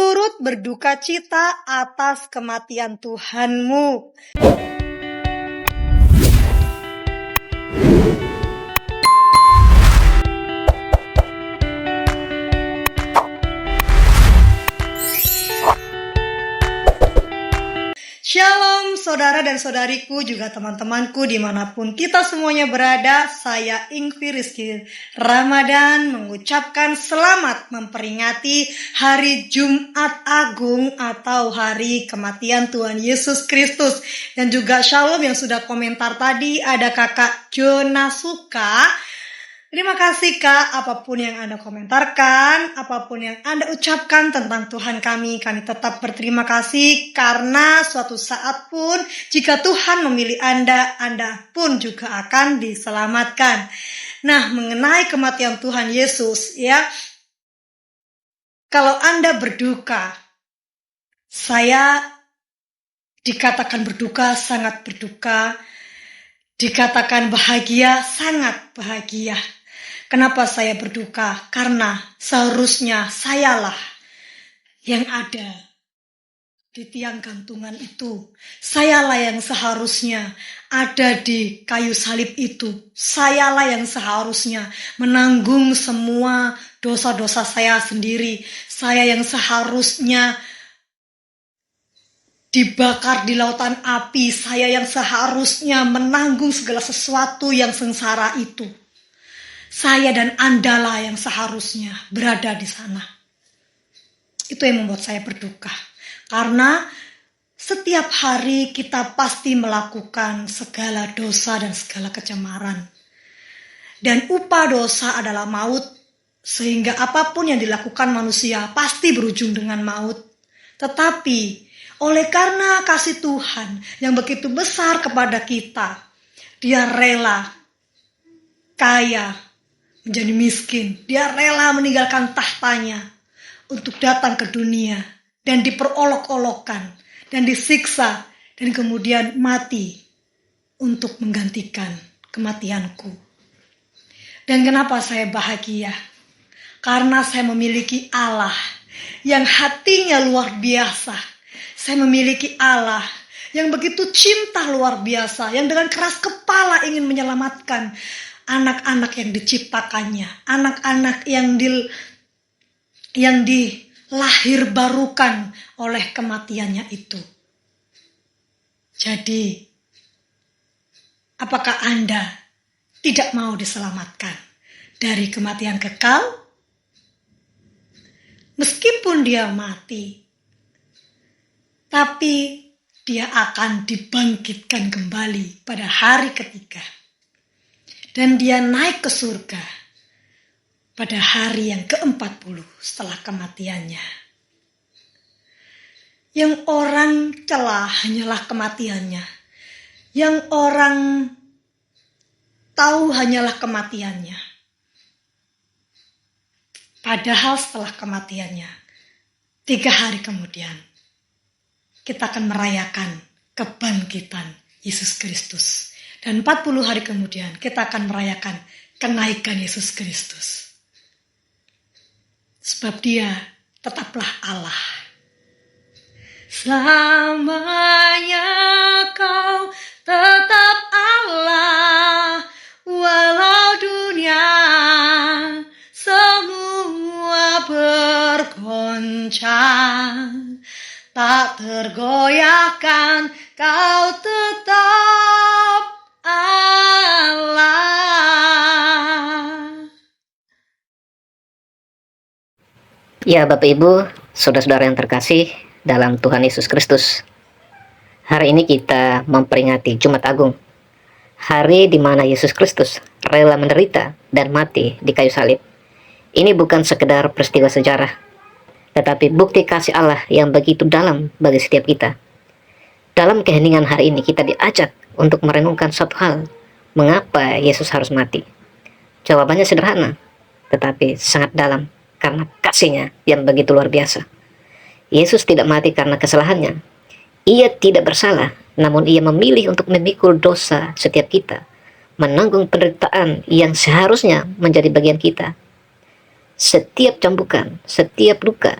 turut berduka cita atas kematian Tuhanmu. Shalom saudara dan saudariku, juga teman-temanku dimanapun kita semuanya berada. Saya Ingvi Rizky Ramadan mengucapkan selamat memperingati hari Jumat Agung atau hari kematian Tuhan Yesus Kristus. Dan juga shalom yang sudah komentar tadi, ada kakak Jonasuka. Terima kasih Kak, apapun yang Anda komentarkan, apapun yang Anda ucapkan tentang Tuhan kami tetap berterima kasih karena suatu saat pun jika Tuhan memilih Anda pun juga akan diselamatkan. Nah, mengenai kematian Tuhan Yesus ya, kalau Anda berduka, saya dikatakan berduka, sangat berduka, dikatakan bahagia, sangat bahagia. Kenapa saya berduka? Karena seharusnya sayalah yang ada di tiang gantungan itu. Sayalah yang seharusnya ada di kayu salib itu. Sayalah yang seharusnya menanggung semua dosa-dosa saya sendiri. Saya yang seharusnya dibakar di lautan api. Saya yang seharusnya menanggung segala sesuatu yang sengsara itu. Saya dan Andalah yang seharusnya berada di sana. Itu yang membuat saya berduka. Karena setiap hari kita pasti melakukan segala dosa dan segala kecemaran. Dan upah dosa adalah maut. Sehingga apapun yang dilakukan manusia pasti berujung dengan maut. Tetapi oleh karena kasih Tuhan yang begitu besar kepada kita, Dia rela kaya menjadi miskin. Dia rela meninggalkan tahtanya untuk datang ke dunia dan diperolok-olokkan dan disiksa dan kemudian mati untuk menggantikan kematianku. Dan kenapa saya bahagia? Karena saya memiliki Allah yang hatinya luar biasa. Saya memiliki Allah yang begitu cinta luar biasa, yang dengan keras kepala ingin menyelamatkan anak-anak yang diciptakannya, anak-anak yang dilahirbarukan oleh kematiannya itu. Jadi, apakah Anda tidak mau diselamatkan dari kematian kekal? Meskipun dia mati, tapi dia akan dibangkitkan kembali pada hari ketiga. Dan dia naik ke surga pada hari yang ke-40 setelah kematiannya. Yang orang celah hanyalah kematiannya. Yang orang tahu hanyalah kematiannya. Padahal setelah kematiannya, 3 hari kemudian, kita akan merayakan kebangkitan Yesus Kristus. Dan 40 hari kemudian kita akan merayakan kenaikan Yesus Kristus. Sebab Dia tetaplah Allah. Selamanya Kau tetap Allah, walau dunia semua bergoncang. Tak tergoyahkan, Kau tetap Allah. Ya Bapak Ibu, saudara-saudara yang terkasih dalam Tuhan Yesus Kristus. Hari ini kita memperingati Jumat Agung. Hari di mana Yesus Kristus rela menderita dan mati di kayu salib. Ini bukan sekedar peristiwa sejarah, tetapi bukti kasih Allah yang begitu dalam bagi setiap kita. Dalam keheningan hari ini kita diajak untuk merenungkan suatu hal. Mengapa Yesus harus mati? Jawabannya sederhana, tetapi sangat dalam, karena kasih-Nya yang begitu luar biasa. Yesus tidak mati karena kesalahannya. Ia tidak bersalah, namun Ia memilih untuk memikul dosa setiap kita, menanggung penderitaan yang seharusnya menjadi bagian kita. Setiap cambukan, setiap luka,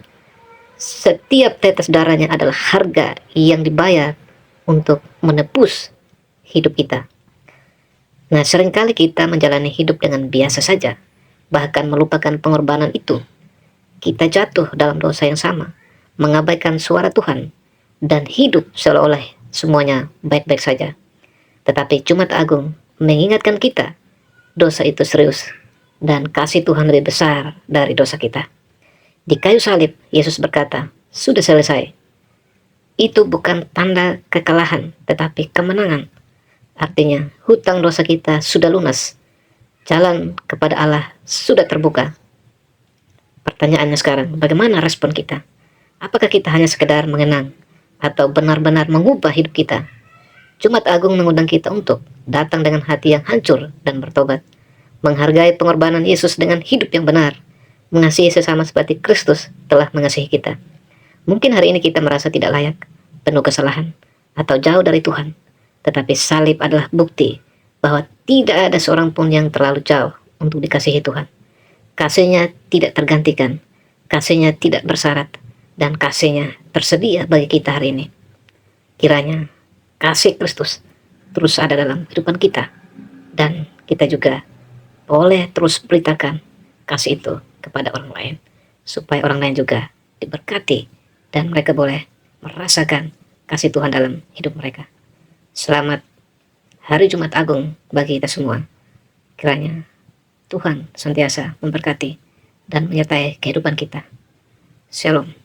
Setiap tetes darahnya adalah harga yang dibayar untuk menebus hidup kita. Nah, seringkali kita menjalani hidup dengan biasa saja, bahkan melupakan pengorbanan itu. Kita jatuh dalam dosa yang sama, mengabaikan suara Tuhan, dan hidup seolah-olah semuanya baik-baik saja. Tetapi Jumat Agung mengingatkan kita, dosa itu serius, dan kasih Tuhan lebih besar dari dosa kita. Di kayu salib, Yesus berkata, "Sudah selesai." Itu bukan tanda kekalahan, tetapi kemenangan. Artinya, hutang dosa kita sudah lunas. Jalan kepada Allah sudah terbuka. Pertanyaannya sekarang, bagaimana respon kita? Apakah kita hanya sekedar mengenang, atau benar-benar mengubah hidup kita? Jumat Agung mengundang kita untuk datang dengan hati yang hancur dan bertobat, menghargai pengorbanan Yesus dengan hidup yang benar, mengasihi sesama seperti Kristus telah mengasihi kita. Mungkin hari ini kita merasa tidak layak, penuh kesalahan, atau jauh dari Tuhan. Tetapi salib adalah bukti bahwa tidak ada seorang pun yang terlalu jauh untuk dikasihi Tuhan. Kasihnya tidak tergantikan, kasihnya tidak bersyarat, dan kasihnya tersedia bagi kita hari ini. Kiranya kasih Kristus terus ada dalam kehidupan kita, dan kita juga boleh terus beritakan kasih itu kepada orang lain, supaya orang lain juga diberkati, dan mereka boleh merasakan kasih Tuhan dalam hidup mereka. Selamat Hari Jumat Agung bagi kita semua. Kiranya Tuhan senantiasa memberkati dan menyertai kehidupan kita. Shalom.